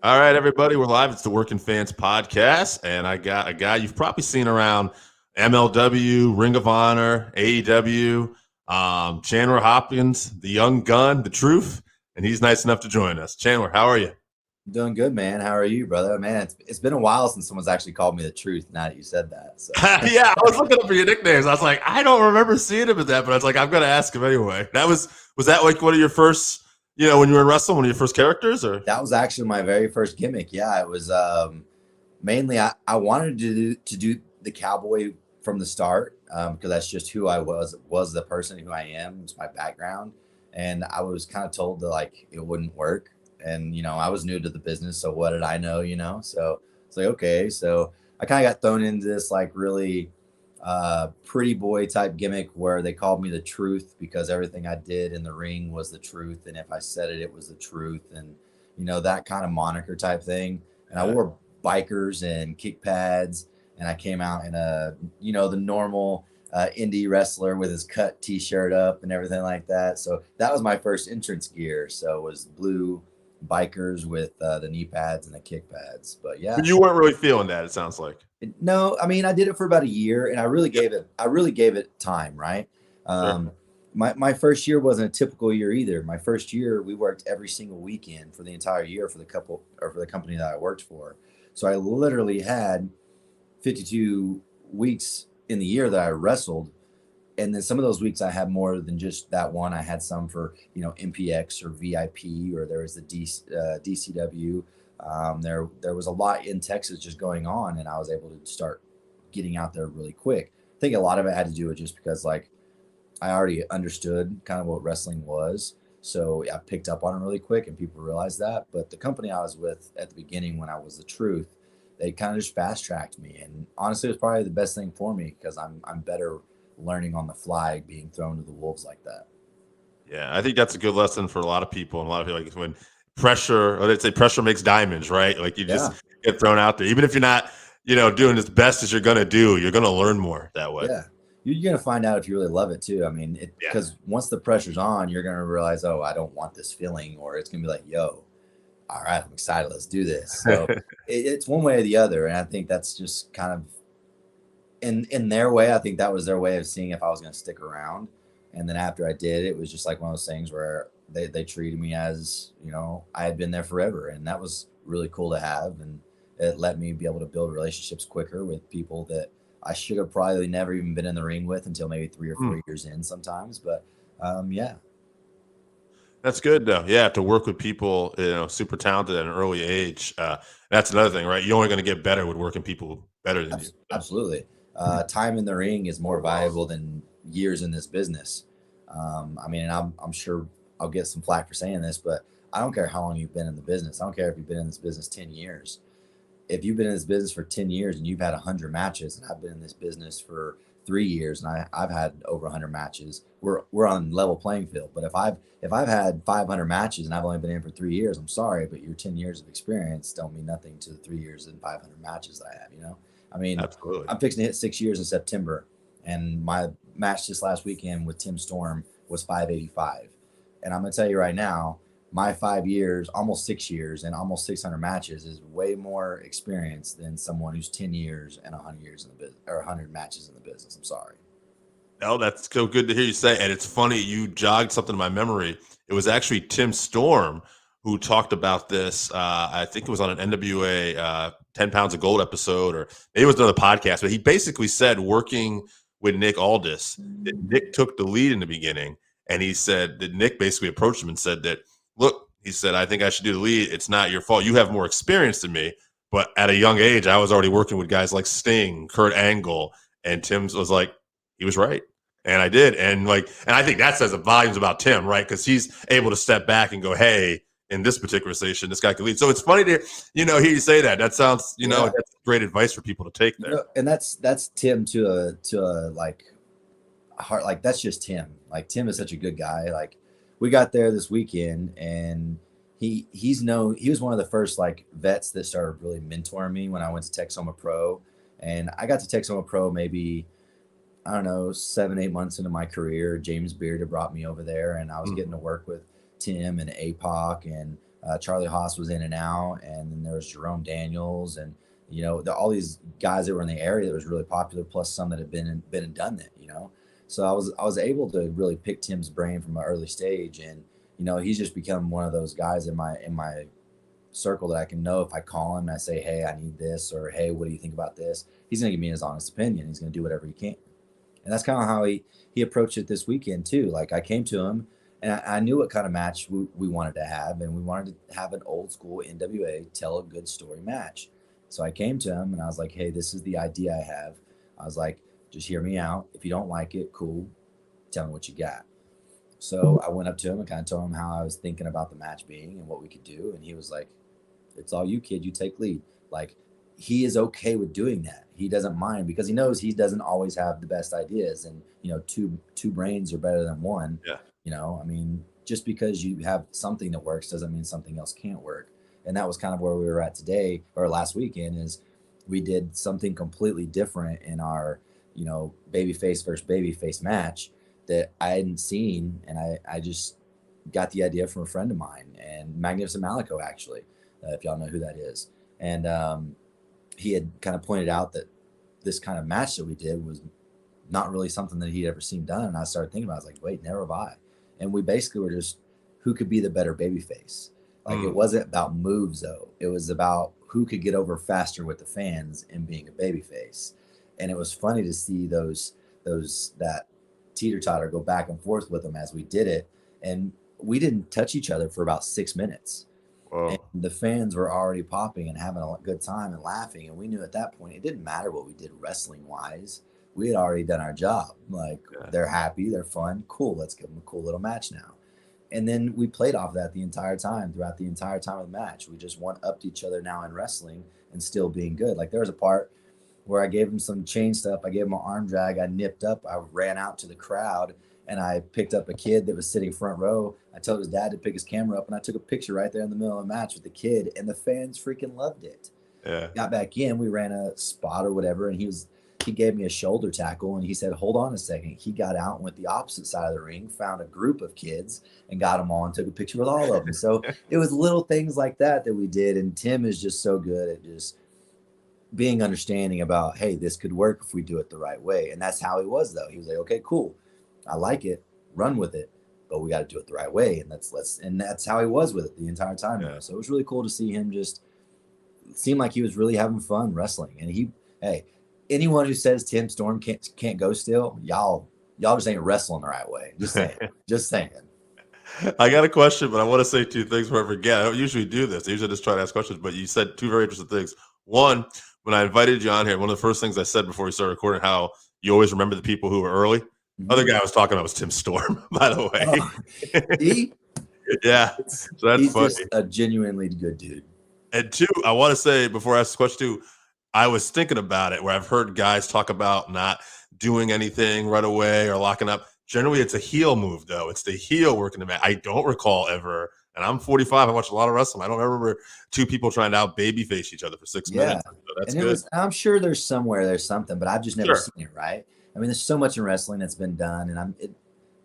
All right, everybody, we're live. It's the Working Fans Podcast, and I got a guy you've probably seen around MLW, Ring of Honor, AEW, Chandler Hopkins, the young gun, the truth, and he's nice enough to join us. Chandler, how are you? Doing good, man. How are you, brother? Man, it's been a while since someone's actually called me the truth. Now that you said that, so Yeah, I was looking up for your nicknames. I was like, I don't remember seeing him at that, but I was like, I'm going to ask him anyway. Was that like one of your first, when you were in wrestling, one of your first characters, or? that was actually my very first gimmick. Yeah, it was mainly I wanted to do the cowboy from the start because that's just who I was the person who I am. It's my background, and I was kind of told that like it wouldn't work. And I was new to the business, so what did I know? So it's like, okay, so I kind of got thrown into this like really pretty boy type gimmick where they called me the truth because everything I did in the ring was the truth, and if I said it, it was the truth, and that kind of moniker type thing. And I wore bikers and kick pads, and I came out in the normal indie wrestler with his cut t-shirt up and everything like that. So that was my first entrance gear. So it was blue bikers with the knee pads and the kick pads. But yeah, But you weren't really feeling that, it sounds like. no, I mean I did it for about a year, and I really gave it time, right? Sure. My first year wasn't a typical year either. My first year, we worked every single weekend for the entire year for the company that I worked for. So I literally had 52 weeks in the year that I wrestled. And then some of those weeks I had more than just that one. I had some for, MPX or VIP, or there was the DCW. There was a lot in Texas just going on, and I was able to start getting out there really quick. I think a lot of it had to do with just because like I already understood kind of what wrestling was. So I picked up on it really quick, and people realized that. But the company I was with at the beginning when I was the truth, they kind of just fast tracked me. And honestly, it was probably the best thing for me because I'm better learning on the fly being thrown to the wolves like that. Yeah, I think that's a good lesson for a lot of people. And a lot of people, like when pressure, or they'd say pressure makes diamonds, right? Like you Yeah. just get thrown out there. Even if you're not, doing as best as you're going to do, you're going to learn more that way. Yeah. You're going to find out if you really love it too. I mean, Yeah. because once the pressure's on, you're going to realize, oh, I don't want this feeling, or it's going to be like, yo, all right, I'm excited. Let's do this. So it's one way or the other. And I think that's just kind of in their way. I think that was their way of seeing if I was going to stick around. And then after I did, it was just like one of those things where they treated me as, I had been there forever. And that was really cool to have. And it let me be able to build relationships quicker with people that I should have probably never even been in the ring with until maybe 3 or 4 years in sometimes. But yeah. That's good though. Yeah, to work with people, super talented at an early age. That's another thing, right? You're only going to get better with working people better than you. Absolutely. Time in the ring is more valuable than years in this business. I mean, and I'm sure I'll get some flack for saying this, but I don't care how long you've been in the business. I don't care if you've been in this business 10 years. If you've been in this business for 10 years and you've had 100 matches, and I've been in this business for 3 years and I've had over 100 matches, we're on level playing field. But if I've had 500 matches and I've only been in for 3 years, I'm sorry, but your 10 years of experience don't mean nothing to the 3 years and 500 matches that I have. I mean, Absolutely. I'm fixing to hit 6 years in September, and my match this last weekend with Tim Storm was 585. And I'm going to tell you right now, my 5 years, almost 6 years, and almost 600 matches is way more experience than someone who's 10 years and 100 years in the business, or 100 matches in the business. I'm sorry. Oh, that's so good to hear you say. And it's funny, you jogged something in my memory. It was actually Tim Storm who talked about this. I think it was on an NWA 10 Pounds of Gold episode, or maybe it was another podcast, but he basically said working with Nick Aldis, that Nick took the lead in the beginning. And he said that Nick basically approached him and said that, look, he said, I think I should do the lead. It's not your fault. You have more experience than me. But at a young age, I was already working with guys like Sting, Kurt Angle, and Tim was like, he was right. And I did. And I think that says volumes about Tim, right? Because he's able to step back and go, hey, in this particular station, this guy can lead. So it's funny to, hear you say that. That sounds, that's great advice for people to take there. And that's Tim to a like heart. Like that's just Tim. Like Tim is such a good guy. Like we got there this weekend, and he was one of the first like vets that started really mentoring me when I went to Texoma Pro. And I got to Texoma Pro maybe, I don't know, 7-8 months into my career. James Beard had brought me over there, and I was getting to work with Tim and APOC and Charlie Haas was in and out, and then there was Jerome Daniels, and all these guys that were in the area that was really popular, plus some that had been and done that. So I was able to really pick Tim's brain from an early stage, and he's just become one of those guys in my circle that I can know if I call him and I say, hey, I need this, or hey, what do you think about this? He's going to give me his honest opinion. He's going to do whatever he can. And that's kind of how he approached it this weekend too. Like, I came to him and I knew what kind of match we wanted to have, and we wanted to have an old school NWA tell a good story match. So I came to him and I was like, hey, this is the idea I have. I was like, just hear me out. If you don't like it, cool. Tell me what you got. So I went up to him and kind of told him how I was thinking about the match being and what we could do. And he was like, it's all you, kid. You take lead. Like, he is okay with doing that. He doesn't mind, because he knows he doesn't always have the best ideas. And, two brains are better than one. Yeah. I mean, just because you have something that works doesn't mean something else can't work. And that was kind of where we were at today, or last weekend, is we did something completely different in our, babyface versus babyface match that I hadn't seen. And I just got the idea from a friend of mine, and Magnificent Malico, actually, if y'all know who that is. And he had kind of pointed out that this kind of match that we did was not really something that he'd ever seen done. And I started thinking about it. I was like, wait, never have I. And we basically were just, who could be the better babyface? Like, it wasn't about moves, though. It was about who could get over faster with the fans and being a babyface. And it was funny to see that teeter-totter go back and forth with them as we did it. And we didn't touch each other for about 6 minutes. Whoa. And the fans were already popping and having a good time and laughing. And we knew at that point, it didn't matter what we did wrestling-wise. We had already done our job. Like, they're happy, they're fun, cool, let's give them a cool little match now. And then we played off that the entire time, throughout the entire time of the match. We just one-upped each other now in wrestling and still being good. Like, there was a part where I gave him some chain stuff. I gave him an arm drag. I nipped up. I ran out to the crowd, and I picked up a kid that was sitting front row. I told his dad to pick his camera up, and I took a picture right there in the middle of the match with the kid, and the fans freaking loved it. Yeah. Got back in. We ran a spot or whatever, and he gave me a shoulder tackle, and he said, hold on a second. He got out and went the opposite side of the ring, found a group of kids, and got them all and took a picture with all of them. So it was little things like that we did. And Tim is just so good at just being understanding about, hey, this could work if we do it the right way. And that's how he was, though. He was like, okay, cool. I like it. Run with it. But we got to do it the right way. And that's how he was with it the entire time. Yeah. So it was really cool to see him just seem like he was really having fun wrestling. And anyone who says Tim Storm can't go still, y'all just ain't wrestling the right way. Just saying. Just saying. I got a question, but I want to say two things before I forget. I don't usually do this. I usually just try to ask questions, but you said two very interesting things. One, when I invited you on here, one of the first things I said before we started recording, how you always remember the people who were early. Mm-hmm. Other guy I was talking about was Tim Storm, by the way. Yeah, so that's he's funny. Just a genuinely good dude. And two, I want to say before I ask the question too, I was thinking about it where I've heard guys talk about not doing anything right away or locking up. Generally, it's a heel move, though. It's the heel working the match. I don't recall ever, and I'm 45. I watch a lot of wrestling. I don't remember two people trying to out babyface each other for 6 minutes. So that's good. I'm sure there's something, but I've just never seen it, right? I mean, there's so much in wrestling that's been done, and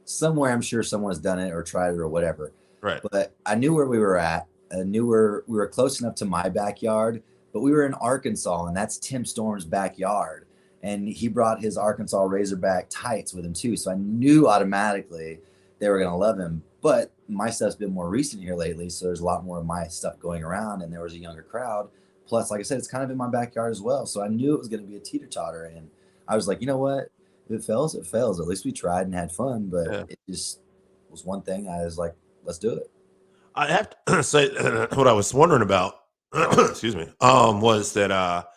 somewhere I'm sure someone's done it or tried it or whatever. Right. But I knew where we were at. I knew we were close enough to my backyard, but we were in Arkansas, and that's Tim Storm's backyard. And he brought his Arkansas Razorback tights with him too. So I knew automatically they were going to love him. But my stuff's been more recent here lately. So there's a lot more of my stuff going around, and there was a younger crowd. Plus, like I said, it's kind of in my backyard as well. So I knew it was going to be a teeter-totter. And I was like, you know what? If it fails, it fails. At least we tried and had fun. But it just was one thing. I was like, let's do it. I have to say what I was wondering about, excuse me, was that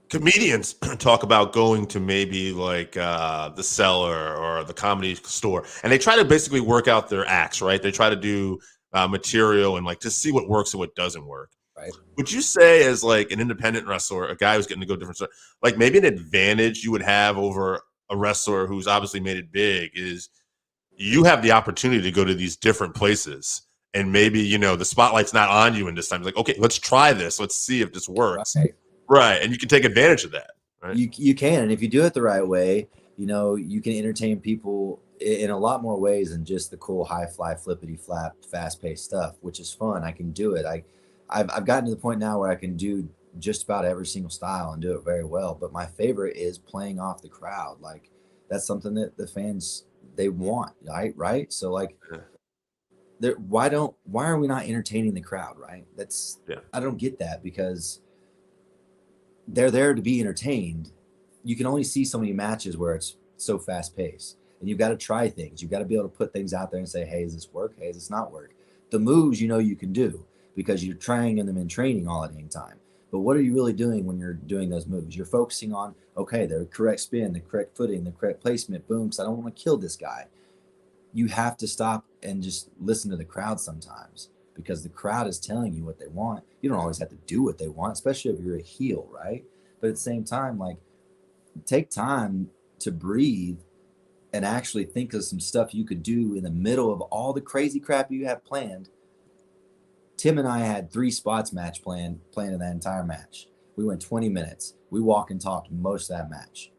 comedians talk about going to maybe like the Cellar or the Comedy Store, and they try to basically work out their acts, right? They try to do material and like to see what works and what doesn't work. Right. Would you say, as like an independent wrestler, a guy who's getting to go different, like maybe an advantage you would have over a wrestler who's obviously made it big is you have the opportunity to go to these different places, and maybe the spotlight's not on you in this time. It's like, okay, let's try this. Let's see if this works. Right. And you can take advantage of that. Right. You can. And if you do it the right way, You know, you can entertain people in a lot more ways than just the cool high fly, flippity flap, fast paced stuff, which is fun. I can do it. I've gotten to the point now where I can do just about every single style and do it very well. But my favorite is playing off the crowd. Like that's something that the fans they want, right? Right. So like, Yeah. why are we not entertaining the crowd? Right. That's Yeah. I don't get that because they're there to be entertained. You can only see so many matches where it's so fast paced, and you've got to try things. You've got to be able to put things out there and say, "Hey, does this work? Hey, does this not work?" The moves you know you can do because you're trying them in training all the time. But what are you really doing when you're doing those moves? You're focusing on okay, the correct spin, the correct footing, the correct placement. Boom! Because I don't want to kill this guy. You have to stop and just listen to the crowd sometimes because the crowd is telling you what they want. You don't always have to do what they want, especially if you're a heel, right? But at the same time, like take time to breathe and actually think of some stuff you could do in the middle of all the crazy crap you have planned. Tim and I had 3 spots match planned in that entire match. We went 20 minutes. We walked and talked most of that match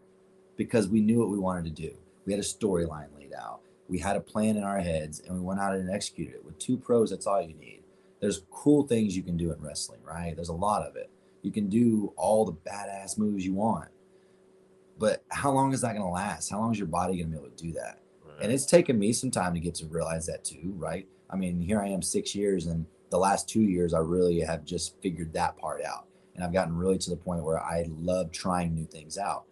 because we knew what we wanted to do. We had a storyline laid out. We had a plan in our heads and we went out and executed it. With 2 pros, that's all you need. There's cool things you can do in wrestling, right? There's a lot of it. You can do all the badass moves you want. But how long is that going to last? How long is your body going to be able to do that? Right. And it's taken me some time to get to realize that too, right? I mean, here I am 6 years, and the last 2 years, I really have just figured that part out. And I've gotten really to the point where I love trying new things out.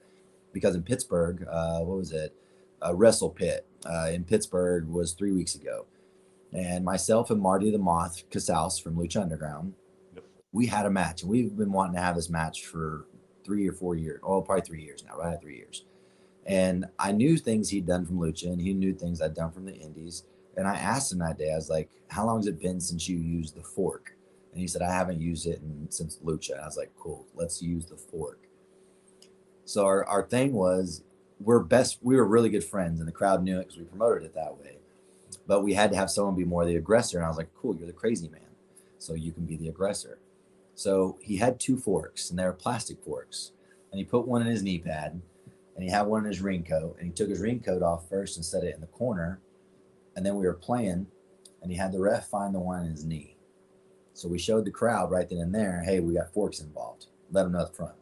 Because in Pittsburgh, what was it? Wrestle Pit in Pittsburgh was 3 weeks ago. And myself and Marty the Moth Casals from Lucha Underground, Yep. we had a match. And we've been wanting to have this match for 3 or 4 years. Oh, probably 3 years now, right at 3 years. And I knew things he'd done from Lucha, and he knew things I'd done from the Indies. And I asked him that day, I was like, "How long has it been since you used the fork?" And he said, "I haven't used it since Lucha." And I was like, "Cool, let's use the fork." So our thing was we were really good friends, and the crowd knew it because we promoted it that way. But we had to have someone be more the aggressor. And I was like, "Cool, you're the crazy man. So you can be the aggressor." So he had 2 forks, and they were plastic forks. And he put one in his knee pad, and he had one in his raincoat. And he took his raincoat off first and set it in the corner. And then we were playing, and he had the ref find the one in his knee. So we showed the crowd right then and there, "Hey, we got forks involved. Let them know up front."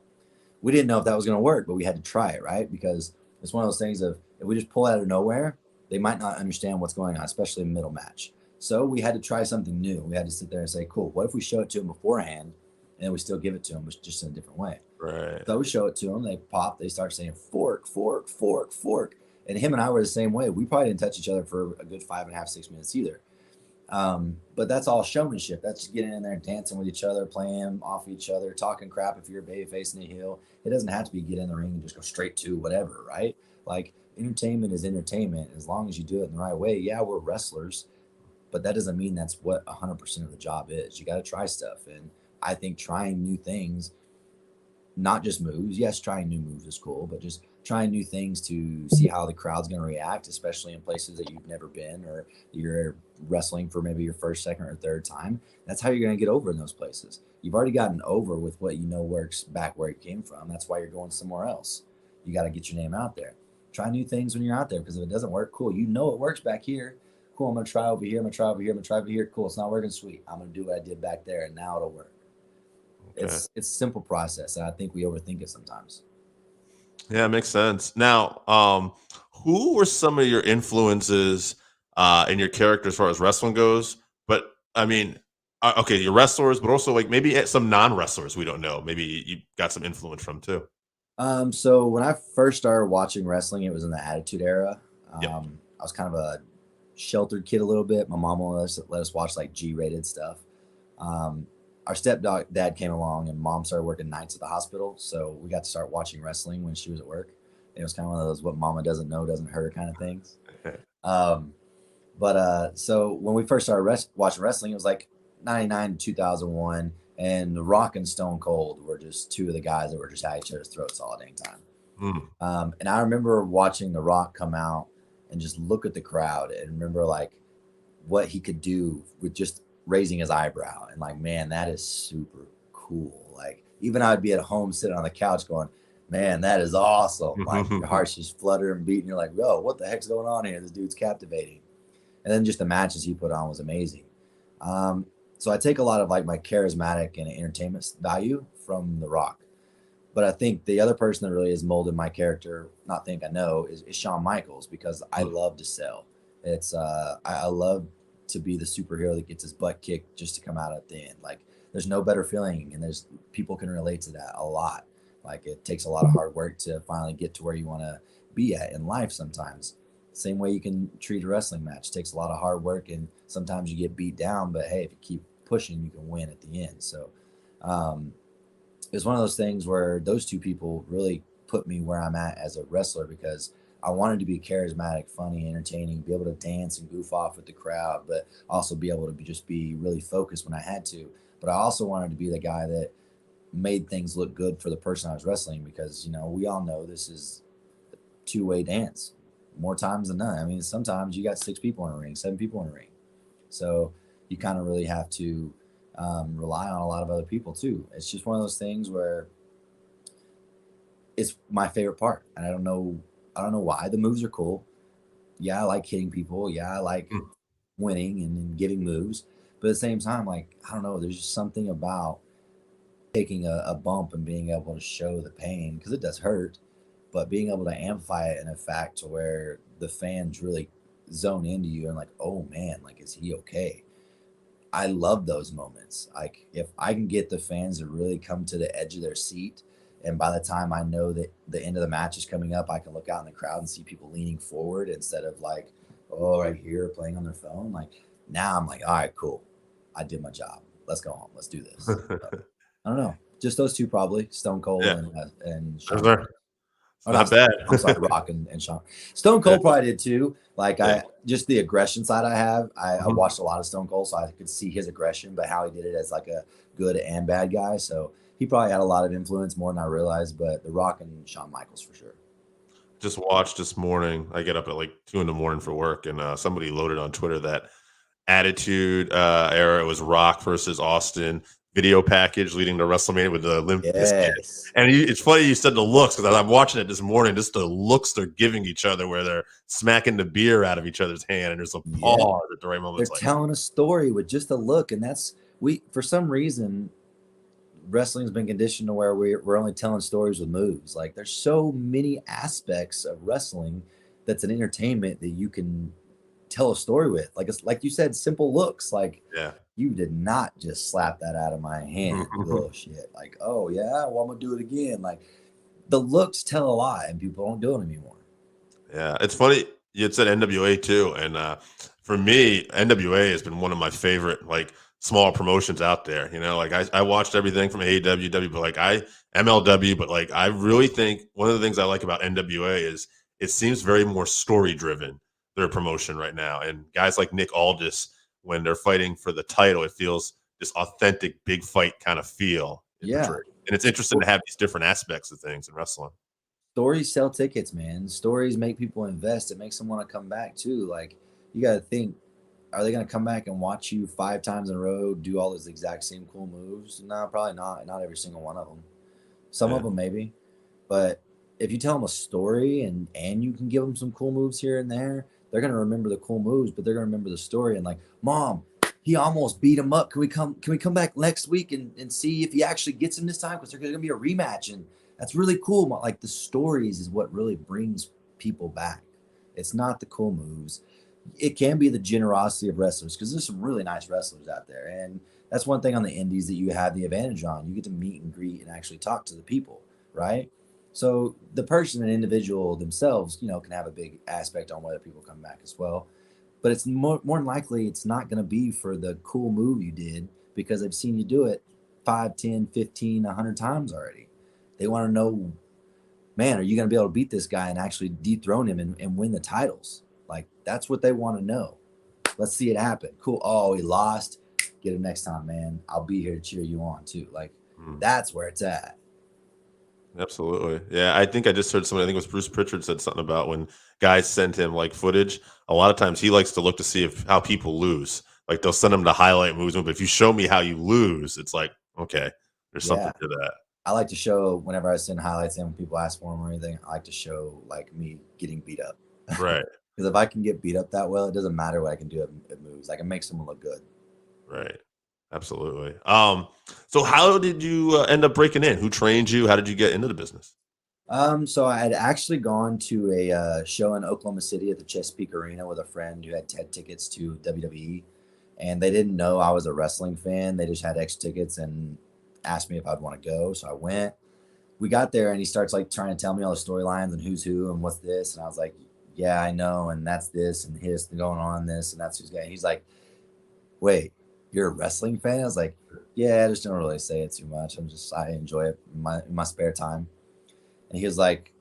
We didn't know if that was going to work, but we had to try it, right? Because it's one of those things of if we just pull out of nowhere, they might not understand what's going on, especially in middle match. So we had to try something new. We had to sit there and say, "Cool, what if we show it to him beforehand and then we still give it to him, but just in a different way?" Right. So we show it to them. They pop. They start saying fork, fork, fork, fork. And him and I were the same way. We probably didn't touch each other for a good 5.5, 6 minutes either. But that's all showmanship. That's just getting in there and dancing with each other, playing off each other, talking crap if you're a baby facing a heel. It doesn't have to be get in the ring and just go straight to whatever, right? Like entertainment is entertainment as long as you do it in the right way. Yeah, we're wrestlers, but that doesn't mean that's what 100% of the job is. You got to try stuff. And I think trying new things, not just moves. Yes, trying new moves is cool, but just trying new things to see how the crowd's going to react, especially in places that you've never been or you're wrestling for maybe your first, second, or third time. That's how you're going to get over in those places. You've already gotten over with what you know works back where it came from. That's why you're going somewhere else. You got to get your name out there. Try new things when you're out there because if it doesn't work, cool. You know it works back here. Cool, I'm going to try over here. I'm going to try over here. I'm going to try over here. Cool, it's not working. Sweet. I'm going to do what I did back there, and now it'll work. Okay. It's a simple process, and I think we overthink it sometimes. Yeah, it makes sense. Now, who were some of your influences in your character as far as wrestling goes? But I mean, okay, your wrestlers, but also like maybe some non-wrestlers we don't know. Maybe you got some influence from too. So when I first started watching wrestling, it was in the Attitude Era. Yep. I was kind of a sheltered kid a little bit. My mom let us watch like G-rated stuff. Our stepdad came along, and mom started working nights at the hospital, so we got to start watching wrestling when she was at work. It was kind of one of those "what mama doesn't know doesn't hurt" kind of things. Um, so when we first started watching wrestling, it was like 99 to 2001, and The Rock and Stone Cold were just two of the guys that were just at each other's throats all day time. And I remember watching The Rock come out and just look at the crowd and remember like what he could do with just raising his eyebrow and like, man, that is super cool. Like even I'd be at home sitting on the couch going, Man, that is awesome. Like your heart's just fluttering and beating. You're like, whoa, what the heck's going on here? This dude's captivating. And then just the matches he put on was amazing. Um, so I take a lot of like my charismatic and entertainment value from The Rock. But I think the other person that really has molded my character, not think I know, is Shawn Michaels, because I love to sell. It's I love to be the superhero that gets his butt kicked just to come out at the end. Like there's no better feeling, and there's people can relate to that a lot. Like it takes a lot of hard work to finally get to where you want to be at in life sometimes. Same way you can treat a wrestling match. It takes a lot of hard work, and sometimes you get beat down, but hey, if you keep pushing, you can win at the end. So um, it's one of those things where those two people really put me where I'm at as a wrestler, because I wanted to be charismatic, funny, entertaining, be able to dance and goof off with the crowd, but also be able to just be really focused when I had to. But I also wanted to be the guy that made things look good for the person I was wrestling, because we all know this is a two-way dance more times than none. I mean, sometimes you got 6 people in a ring, 7 people in a ring, so you kind of really have to rely on a lot of other people too. It's just one of those things where it's my favorite part, and I don't know why. The moves are cool. Yeah, I like hitting people. Yeah, I like winning and giving moves. But at the same time, like, I don't know, there's just something about taking a bump and being able to show the pain, because it does hurt, but being able to amplify it in a fact to where the fans really zone into you and like, oh man, like, is he okay? I love those moments. Like if I can get the fans to really come to the edge of their seat, and by the time I know that the end of the match is coming up, I can look out in the crowd and see people leaning forward instead of like, oh, right here playing on their phone. Like now I'm like, all right, cool. I did my job. Let's go home. Let's do this. So, I don't know. Just those two probably, Stone Cold Yeah, and those Shawn. are Oh, not not bad. I'm sorry, Rock and Shawn. Stone Yeah, Cold probably did too. Like yeah. I just the aggression side I have. I Mhm. watched a lot of Stone Cold, so I could see his aggression, but how he did it as like a good and bad guy. So he probably had a lot of influence more than I realized. But The Rock and Shawn Michaels for sure. Just watched this morning. I get up at like 2 in the morning for work, and somebody loaded on Twitter that Attitude Era. It was Rock versus Austin video package leading to WrestleMania with the Limp Bizkit. Yes. And it's funny you said the looks, because I'm watching it this morning. Just the looks they're giving each other, where they're smacking the beer out of each other's hand, and there's a Yeah. pause at the right moment. They're It's like, telling a story with just a look, and that's we for some reason wrestling's been conditioned to where we're only telling stories with moves. Like there's so many aspects of wrestling that's an entertainment that you can tell a story with. Like it's like you said, simple looks. Like yeah. you did not just slap that out of my hand. Bullshit. Like, oh yeah, well I'm gonna do it again. Like the looks tell a lot, and people don't do it anymore. Yeah, it's funny you had said NWA too, and for me, NWA has been one of my favorite like small promotions out there. Like I watched everything from AEW, but like I MLW, but like I really think one of the things I like about NWA is it seems very more story driven. Their promotion right now, and guys like Nick Aldis, when they're fighting for the title, it feels this authentic big fight kind of feel Yeah. portrayed, and it's interesting to have these different aspects of things in wrestling. Stories sell tickets, man. Stories make people invest. It makes them want to come back too. Like you got to think, are they going to come back and watch you 5 times in a row do all those exact same cool moves? No, probably not. Not every single one of them. Some of Yeah. them maybe, but if you tell them a story and you can give them some cool moves here and there, they're going to remember the cool moves, but they're going to remember the story and like, mom, he almost beat him up. Can we come back next week and see if he actually gets him this time, because there's going to be a rematch, and that's really cool. Like the stories is what really brings people back. It's not the cool moves. It can be the generosity of wrestlers, because there's some really nice wrestlers out there, and that's one thing on the indies that you have the advantage on. You get to meet and greet and actually talk to the people, right? So the person and individual themselves, can have a big aspect on whether people come back as well. But it's more than likely it's not going to be for the cool move you did, because they've seen you do it 5, 10, 15, 100 times already. They want to know, man, are you going to be able to beat this guy and actually dethrone him and win the titles? Like that's what they want to know. Let's see it happen. Cool. Oh, he lost. Get him next time, man. I'll be here to cheer you on too. Like Mm. that's where it's at. Absolutely. Yeah, I think I just heard somebody, I think it was Bruce Pritchard, said something about when guys send him like footage, a lot of times he likes to look to see if how people lose. Like they'll send him to highlight moves, but if you show me how you lose, it's like, okay, there's something Yeah. to that. I like to show whenever I send highlights in when people ask for them or anything. I like to show like me getting beat up. Right, Because if I can get beat up that well, it doesn't matter what I can do. It moves. Like it makes someone look good. right. Absolutely. So how did you end up breaking in? Who trained you? How did you get into the business? So I had actually gone to a show in Oklahoma City at the Chesapeake Arena with a friend who had tickets to WWE, and they didn't know I was a wrestling fan. They just had extra tickets and asked me if I'd want to go. So I went. We got there, and he starts like trying to tell me all the storylines and who's who and what's this, and I was like, "Yeah, I know, and that's this and his going on this and that's who's going." He's like, "Wait, you're a wrestling fan?" I was like, "Yeah, I just don't really say it too much. I enjoy it in my spare time." And he was like,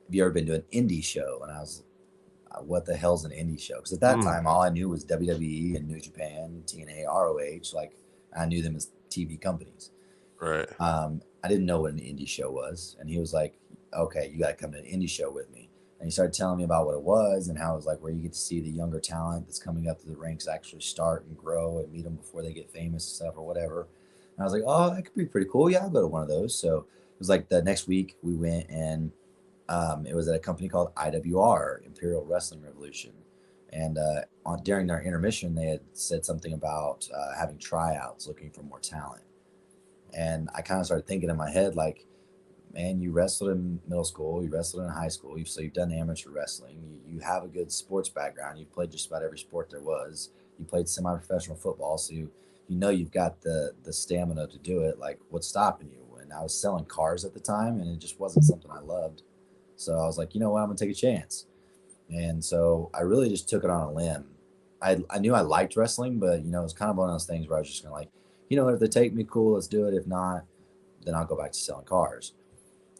"Have you ever been to an indie show?" And I was, "What the hell's an indie show?" Because at that Mm, time, all I knew was WWE and New Japan, TNA, ROH. Like I knew them as TV companies. right. I didn't know what an indie show was, and he was like, "Okay, you got to come to an indie show with me." And he started telling me about what it was and how it was like where you get to see the younger talent that's coming up through the ranks actually start and grow and meet them before they get famous and stuff or whatever. And I was like, "Oh, that could be pretty cool. Yeah, I'll go to one of those." So it was like the next week we went, and it was at a company called IWR, Imperial Wrestling Revolution. And during their intermission, they had said something about having tryouts, looking for more talent. And I kind of started thinking in my head, like, man, you wrestled in middle school, you wrestled in high school, so you've done amateur wrestling, you have a good sports background, you've played just about every sport there was, you played semi-professional football, so you know you've got the stamina to do it. Like, what's stopping you? And I was selling cars at the time, and it just wasn't something I loved. So I was like, you know what, I'm gonna take a chance. And so I really just took it on a limb. I knew I liked wrestling, but it was kind of one of those things where I was just gonna like, if they take me, cool, let's do it. If not, then I'll go back to selling cars.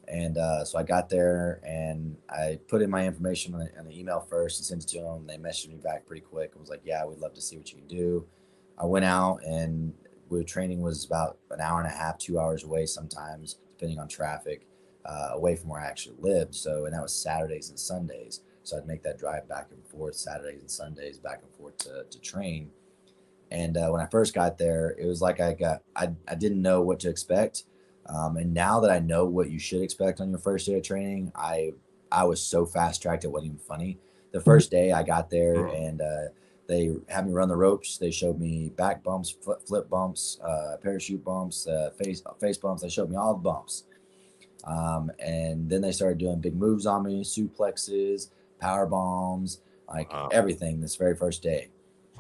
And so I got there and I put in my information on the email first and sent it to them. They messaged me back pretty quick and was like, "Yeah, we'd love to see what you can do." I went out and training was about an hour and a half, 2 hours away sometimes, depending on traffic, away from where I actually lived. So, and that was Saturdays and Sundays. So I'd make that drive back and forth Saturdays and Sundays, back and forth to train. And when I first got there, it was like I didn't know what to expect. And now that I know what you should expect on your first day of training, I was so fast tracked it wasn't even funny. The first day I got there Mm, and they had me run the ropes. They showed me back bumps, flip bumps, parachute bumps, face bumps. They showed me all the bumps. And then they started doing big moves on me, suplexes, power bombs, like wow. everything this very first day.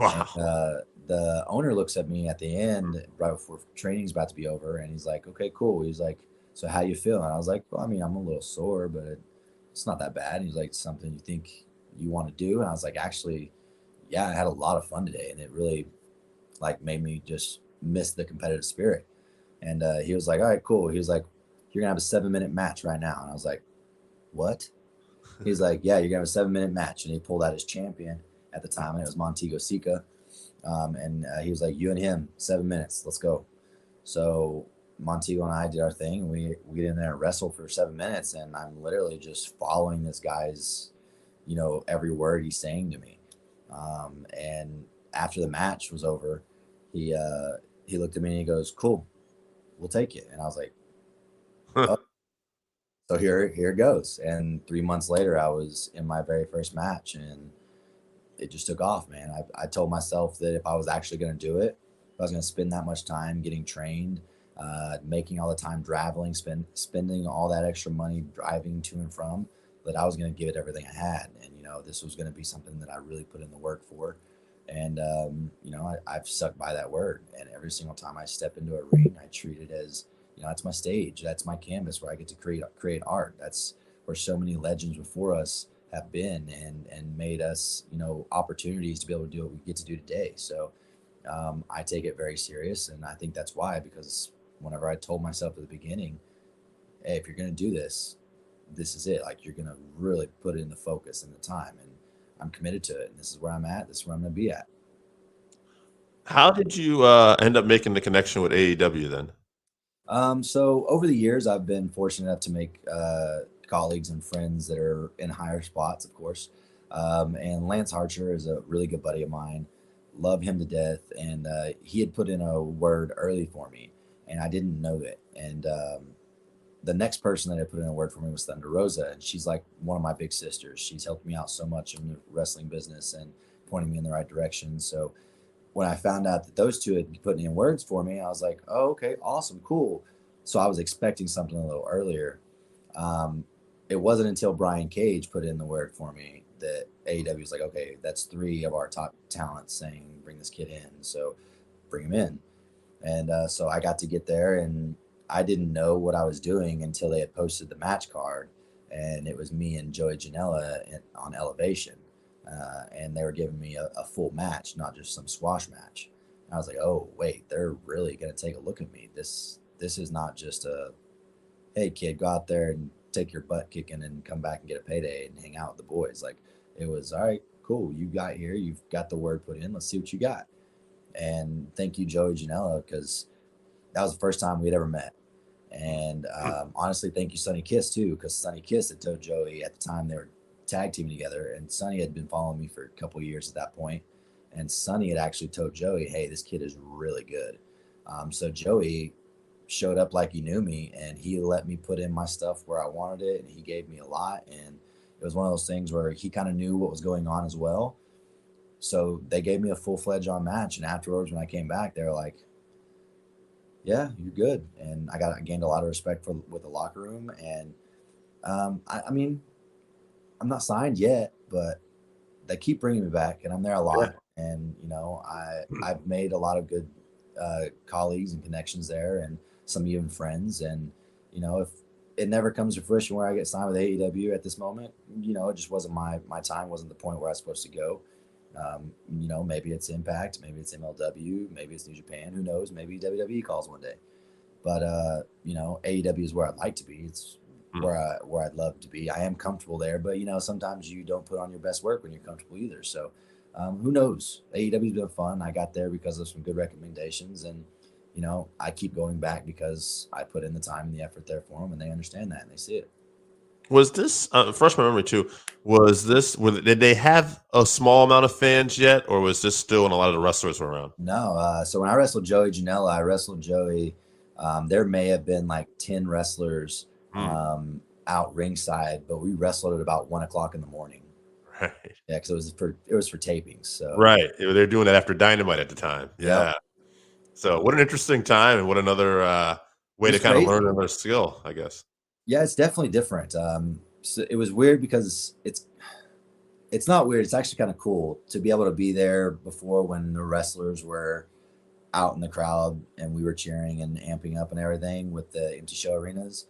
And Wow. the owner looks at me at the end, right before training's about to be over, and he's like, "Okay, cool." He's like, "So how you feeling?" I was like, "Well, I mean, I'm a little sore, but it's not that bad." And he's like, "Something you think you want to do?" And I was like, "Actually, yeah, I had a lot of fun today, and it really like made me just miss the competitive spirit." And he was like, "All right, cool." He was like, "You're gonna have a 7 minute match right now." And I was like, "What?" He's like, "Yeah, you're gonna have a 7 minute match." And he pulled out his champion at the time, and it was Montego Sika. And he was like, "You and him, 7 minutes, let's go." So Montego and I did our thing. We get in there and wrestle for 7 minutes, and I'm literally just following this guy's, every word he's saying to me. And after the match was over, he he looked at me and he goes, "Cool, we'll take it." And I was like, "Oh." So here it goes. And 3 months later, I was in my very first match, and it just took off, man. I told myself that if I was actually going to do it, if I was going to spend that much time getting trained, making all the time traveling, spending all that extra money driving to and from, that I was going to give it everything I had. And, this was going to be something that I really put in the work for. And, I've stuck by that word. And every single time I step into a ring, I treat it as, that's my stage. That's my canvas where I get to create art. That's where so many legends before us have been and made us opportunities to be able to do what we get to do today. So I take it very serious, and I think that's why, because whenever I told myself at the beginning, hey, if you're going to do this, this is it. Like, you're going to really put it in the focus and the time, and I'm committed to it, and this is where I'm at, this is where I'm going to be at. How did you end up making the connection with AEW then? So over the years, I've been fortunate enough to make colleagues and friends that are in higher spots, of course. And Lance Archer is a really good buddy of mine. Love him to death. And he had put in a word early for me, and I didn't know it. And the next person that I put in a word for me was Thunder Rosa, and she's like one of my big sisters. She's helped me out so much in the wrestling business and pointing me in the right direction. So when I found out that those two had put in words for me, I was like, oh, okay, awesome, cool. So I was expecting something a little earlier. Um, it wasn't until Brian Cage put in the word for me that AEW was like, okay, that's three of our top talents saying, bring this kid in. So bring him in. And so I got to get there, and I didn't know what I was doing until they had posted the match card. And it was me and Joey Janela on Elevation. And they were giving me a full match, not just some squash match. And I was like, oh, wait, they're really going to take a look at me. This is not just a, hey, kid, go out there and take your butt kicking and come back and get a payday and hang out with the boys. Like, it was, all right, cool. You got here. You've got the word put in. Let's see what you got. And thank you, Joey Janela, because that was the first time we'd ever met. And honestly, thank you, Sonny Kiss, too, because Sonny Kiss had told Joey at the time they were tag teaming together, and Sonny had been following me for a couple of years at that point. And Sonny had actually told Joey, hey, this kid is really good. So Joey showed up like he knew me, and he let me put in my stuff where I wanted it, and he gave me a lot. And it was one of those things where he kind of knew what was going on as well. So they gave me a full-fledged on match, and afterwards when I came back, they were like, yeah, you're good. And I gained a lot of respect with the locker room. And I mean, I'm not signed yet, but they keep bringing me back, and I'm there a lot. Yeah. And I've made a lot of good colleagues and connections there, and some even friends. And if it never comes to fruition where I get signed with AEW at this moment, it just wasn't my time. Wasn't the point where I was supposed to go. Maybe it's Impact, maybe it's MLW, maybe it's New Japan. Who knows? Maybe WWE calls one day. But AEW is where I'd like to be. It's where I'd love to be. I am comfortable there, but sometimes you don't put on your best work when you're comfortable either. So who knows? AEW's been fun. I got there because of some good recommendations, and I keep going back because I put in the time and the effort there for them, and they understand that and they see it. Was this fresh my memory too? Did they have a small amount of fans yet, or was this still when a lot of the wrestlers were around? No. So when I wrestled Joey Janela, I wrestled Joey. There may have been like 10 wrestlers out ringside, but we wrestled at about 1:00 in the morning. Right. Yeah, because it was for tapings. So right, they're doing that after Dynamite at the time. Yeah. Yep. So what an interesting time, and what another way to kind of learn another skill, I guess. Yeah, it's definitely different. So it was weird because it's not weird. It's actually kind of cool to be able to be there before when the wrestlers were out in the crowd and we were cheering and amping up and everything with the empty show arenas.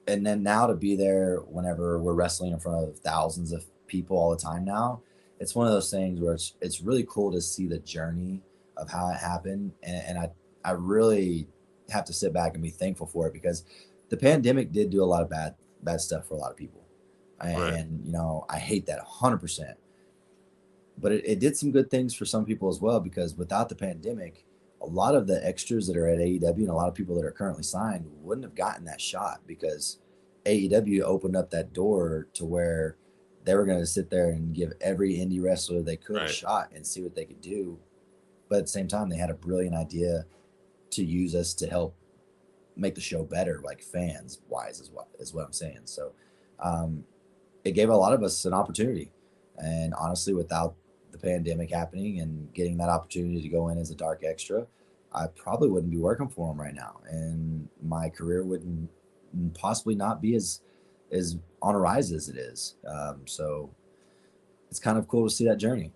And then now to be there whenever we're wrestling in front of thousands of people all the time now, it's one of those things where it's really cool to see the journey of how it happened. And I really have to sit back and be thankful for it, because the pandemic did do a lot of bad stuff for a lot of people. Right. And, I hate that 100%. But it did some good things for some people as well, because without the pandemic, a lot of the extras that are at AEW and a lot of people that are currently signed wouldn't have gotten that shot, because AEW opened up that door to where they were going to sit there and give every indie wrestler they could a shot and see what they could do. But at the same time, they had a brilliant idea to use us to help make the show better, like fans wise, is what I'm saying. So it gave a lot of us an opportunity. And honestly, without the pandemic happening and getting that opportunity to go in as a dark extra, I probably wouldn't be working for them right now, and my career wouldn't possibly not be as on a rise as it is. So it's kind of cool to see that journey.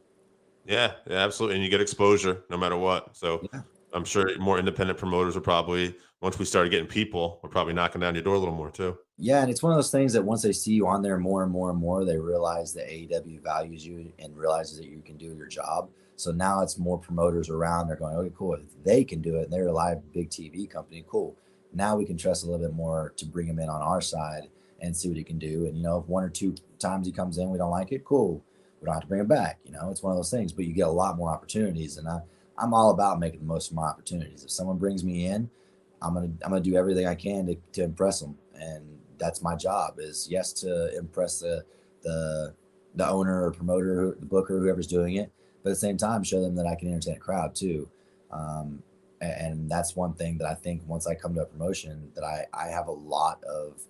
Yeah, absolutely. And you get exposure no matter what. So yeah. I'm sure more independent promoters are probably, once we started getting people, we're probably knocking down your door a little more too. Yeah, and it's one of those things that once they see you on there more and more and more, they realize that AEW values you and realizes that you can do your job. So now it's more promoters around. They're going, okay, cool. If they can do it, and they're a live big TV company, cool. Now we can trust a little bit more to bring him in on our side and see what he can do. And, if 1 or 2 times he comes in, we don't like it, cool. We don't have to bring him back. It's one of those things, but you get a lot more opportunities. And I'm all about making the most of my opportunities. If someone brings me in, I'm gonna do everything I can to impress them. And that's my job, is yes, to impress the owner or promoter, the booker, whoever's doing it, but at the same time, show them that I can entertain a crowd too. And that's one thing that I think once I come to a promotion that I have a lot of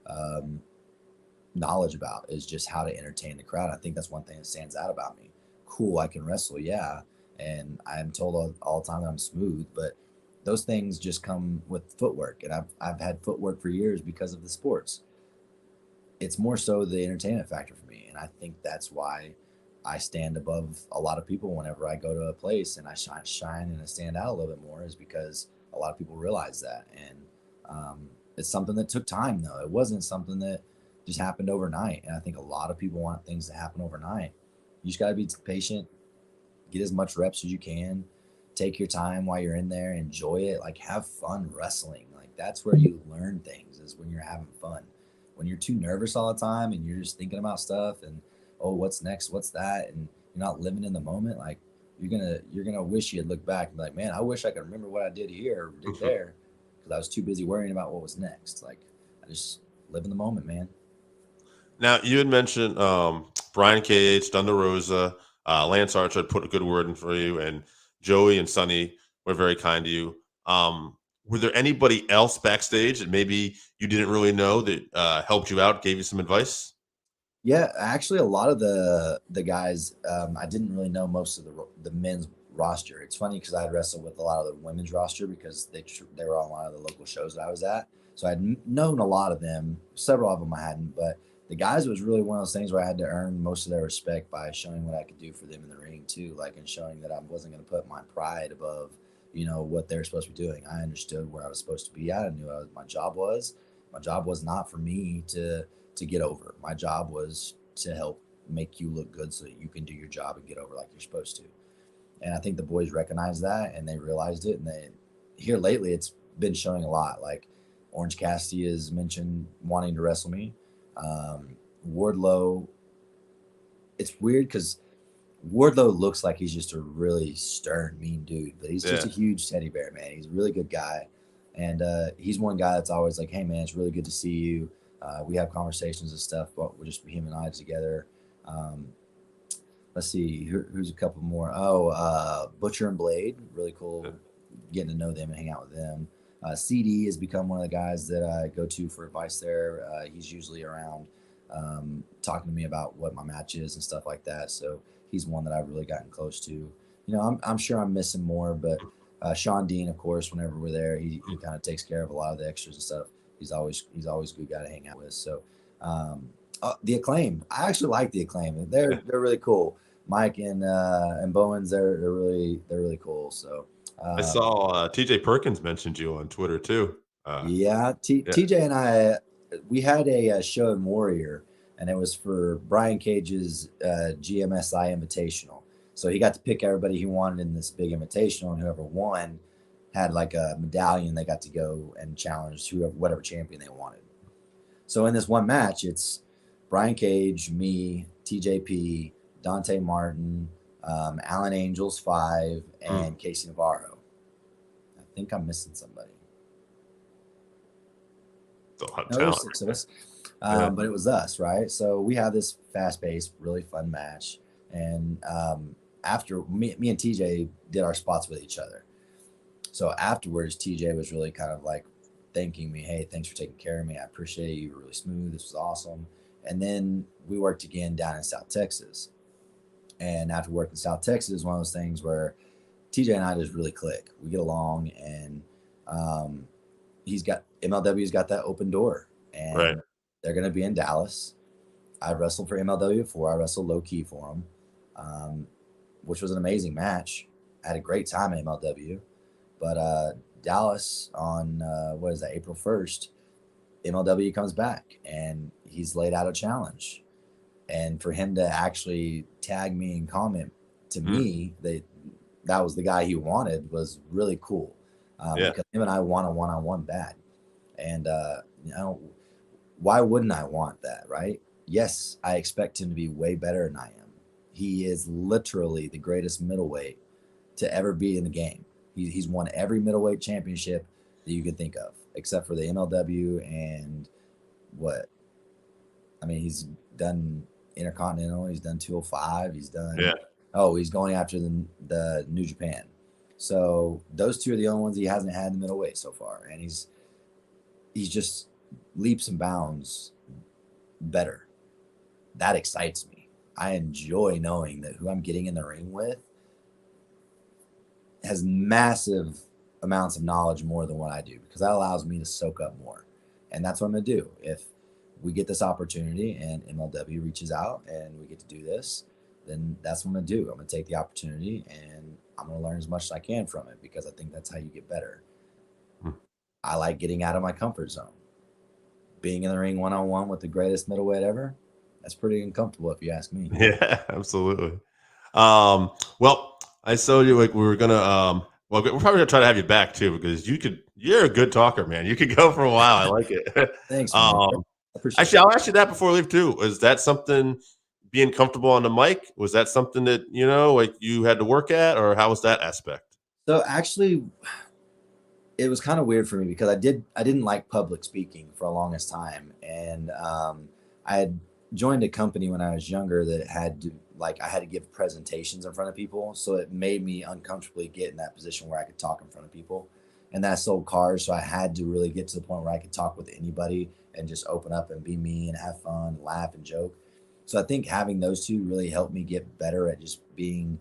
um, knowledge about is just how to entertain the crowd. I think that's one thing that stands out about me. Cool, I can wrestle, yeah, and I'm told all the time that I'm smooth, but those things just come with footwork, and I've had footwork for years because of the sports. It's more so the entertainment factor for me, and I think that's why I stand above a lot of people whenever I go to a place and I shine and I stand out a little bit more, is because a lot of people realize that. And it's something that took time, though. It wasn't something that just happened overnight, and I think a lot of people want things to happen overnight. You just got to be patient, get as much reps as you can, take your time while you're in there, enjoy it, like have fun wrestling. Like that's where you learn things, is when you're having fun. When you're too nervous all the time and you're just thinking about stuff and, oh, what's next, what's that, and you're not living in the moment, like you're gonna wish you had looked back and be like, man, I wish I could remember what I did here or did there, because I was too busy worrying about what was next. Like I just live in the moment, man. Now, you had mentioned Brian Cage, Thunder Rosa, Lance Archer had put a good word in for you, and Joey and Sonny were very kind to you. Were there anybody else backstage that maybe you didn't really know that helped you out, gave you some advice? Yeah, actually, a lot of the guys, I didn't really know most of the men's roster. It's funny because I had wrestled with a lot of the women's roster because they were on a lot of the local shows that I was at. So I'd known a lot of them. Several of them I hadn't, but the guys, was really one of those things where I had to earn most of their respect by showing what I could do for them in the ring too, like, and showing that I wasn't going to put my pride above, what they're supposed to be doing. I understood where I was supposed to be at. I knew my job was. My job was not for me to get over. My job was to help make you look good so that you can do your job and get over like you're supposed to. And I think the boys recognized that and they realized it. And they, here lately, it's been showing a lot. Like Orange Cassidy has mentioned wanting to wrestle me. Wardlow, it's weird because Wardlow looks like he's just a really stern, mean dude, but he's just Yeah. a huge teddy bear, man. He's a really good guy. And he's one guy that's always like, hey, man, it's really good to see you. We have conversations and stuff, but we're just him and I together. Um, let's see, who's a couple more? Oh, Butcher and Blade, really Yeah. cool getting to know them and hang out with them. CD has become one of the guys that I go to for advice there. He's usually around talking to me about what my match is and stuff like that. So he's one that I've really gotten close to. I'm sure I'm missing more, but Sean Dean, of course, whenever we're there, he kind of takes care of a lot of the extras and stuff. He's always a good guy to hang out with. So the Acclaim, I actually like the Acclaim. They're really cool. Mike and Bowens, they're really cool. So I um, saw TJ Perkins mentioned you on Twitter too. yeah, Yeah. TJ and I, we had a show in Warrior, and it was for Brian Cage's GMSI Invitational. So he got to pick everybody he wanted in this big invitational, and whoever won had like a medallion. They got to go and challenge whatever champion they wanted. So in this one match, it's Brian Cage, me, TJP, Dante Martin, Alan Angels 5, Mm. and Casey Navarro. I think I'm missing somebody. Still have No, there's talent. 6 of us, Yeah. but it was us, right? So we had this fast-paced, really fun match, and after me and TJ did our spots with each other. So afterwards, TJ was really kind of like thanking me, hey, thanks for taking care of me. I appreciate it. You were really smooth. This was awesome. And then we worked again down in South Texas. And after working in South Texas, it was one of those things where TJ and I just really click. We get along, and um, MLW's got that open door, Right. and they're going to be in Dallas. I wrestled for MLW before. I wrestled low key for them, um, which was an amazing match. I had a great time at MLW. But Dallas on what is that, April 1st, MLW comes back and he's laid out a challenge. And for him to actually tag me and comment to Mm. me that was the guy he wanted was really cool, Yeah. because him and I want a one-on-one bad. And why wouldn't I want that, right? Yes, I expect him to be way better than I am. He is literally the greatest middleweight to ever be in the game. He's won every middleweight championship that you can think of, except for the MLW and what? I mean, he's done Intercontinental. He's done 205. He's done. Yeah. Oh, he's going after the New Japan. So those two are the only ones he hasn't had in the middleweight so far, and he's just leaps and bounds better. That excites me. I enjoy knowing that who I'm getting in the ring with has massive amounts of knowledge more than what I do, because that allows me to soak up more. And that's what I'm going to do. If we get this opportunity and MLW reaches out and we get to do this, then that's what I'm going to do. I'm going to take the opportunity and I'm going to learn as much as I can from it, because I think that's how you get better. Hmm. I like getting out of my comfort zone. Being in the ring one-on-one with the greatest middleweight ever, that's pretty uncomfortable if you ask me. Yeah, absolutely. Well, I told you like we were gonna well, we're probably gonna try to have you back too, because you're a good talker, man. You could go for a while. I like it. Thanks, man. I um appreciate Actually, it. I'll ask you that before we leave too. Is that something, being comfortable on the mic, was that something that, like you had to work at, or how was that aspect? So actually, it was kind of weird for me, because I didn't like public speaking for the longest time, and I had joined a company when I was younger that had to, like, I had to give presentations in front of people, so it made me uncomfortably get in that position where I could talk in front of people, and that sold cars, so I had to really get to the point where I could talk with anybody and just open up and be me and have fun, laugh and joke. So I think having those two really helped me get better at just being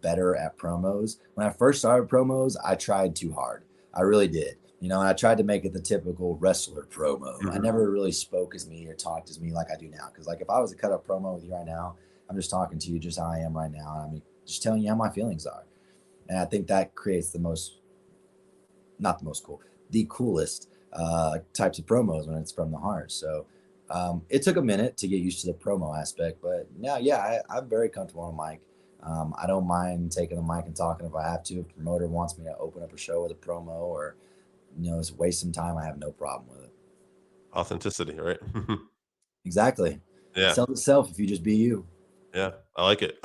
better at promos. When I first started promos, I tried too hard. I really did. And I tried to make it the typical wrestler promo. I Mhm. never really spoke as me or talked as me like I do now. Because, like, if I was to cut a promo with you right now, I'm just talking to you just how I am right now. I'm just telling you how my feelings are. And I think that creates the most, not the most cool, the coolest types of promos when it's from the heart. So it took a minute to get used to the promo aspect, but now, yeah, I'm very comfortable on mic. I don't mind taking the mic and talking if I have to. If the promoter wants me to open up a show with a promo, or just waste some time, I have no problem with it. Authenticity, right? Exactly. It Yeah, sells itself if you just be you. yeah, I like it.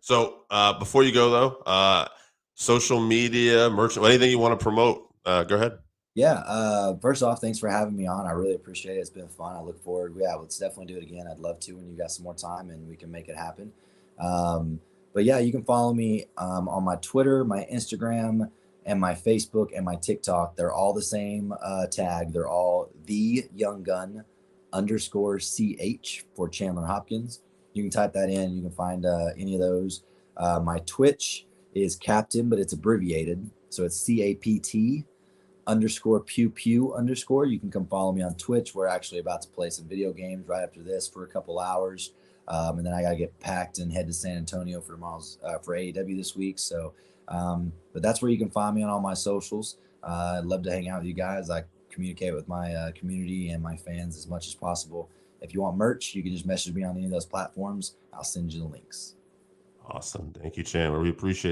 So before you go though, social media, merch, anything you want to promote, go ahead. Yeah. First off, thanks for having me on. I really appreciate it. It's been fun. I look forward. Yeah, let's definitely do it again. I'd love to when you got some more time and we can make it happen. Um, but yeah, you can follow me on my Twitter, my Instagram, and my Facebook and my TikTok. They're all the same tag. They're all the Young Gun underscore CH for Chandler Hopkins. You can type that in. You can find any of those. My Twitch is Captain, but it's abbreviated. So it's CAPT underscore pew pew underscore. You can come follow me on Twitch. We're actually about to play some video games right after this for a couple hours. And then I got to get packed and head to San Antonio for tomorrow's for AEW this week. So, but that's where you can find me on all my socials. I'd love to hang out with you guys. I communicate with my community and my fans as much as possible. If you want merch, you can just message me on any of those platforms. I'll send you the links. Awesome. Thank you, Chandler. We appreciate it.